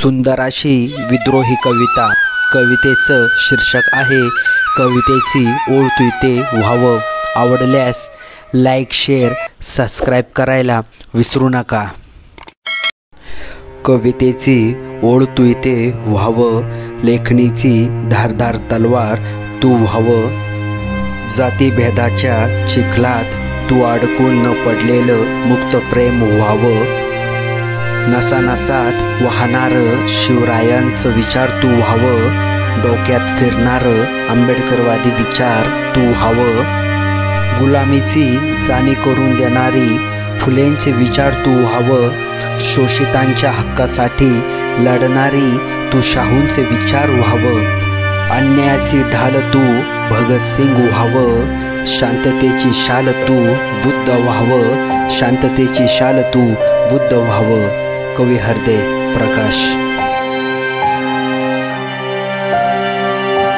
सुंदर अशी विद्रोही कविता. कवितेचं शीर्षक आहे कवितेची ओळ तुयते व्हावं. आवडल्यास लाईक, शेअर, सबस्क्राईब करायला विसरू नका. कवितेची ओळ तुयते व्हावं, लेखणीची धारदार तलवार तू व्हावं. जातीभेदाच्या चिखलात तू अडकून न पडलेलं मुक्त प्रेम व्हावं. नसानसात वाहणारं शिवरायांचं विचार तू व्हावं. डोक्यात फिरणारं आंबेडकरवादी विचार तू व्हावं. गुलामीची जाणीव करून देणारी फुलेंचे विचार तू व्हावं. शोषितांच्या हक्कासाठी लढणारी तू शाहूंचे विचार व्हावं. अन्यायाची ढाल तू भगतसिंग व्हावं. शांततेची शाल तू बुद्ध व्हावं. शांततेची शाल तू बुद्ध व्हावं. कवी हृदय प्रकाश.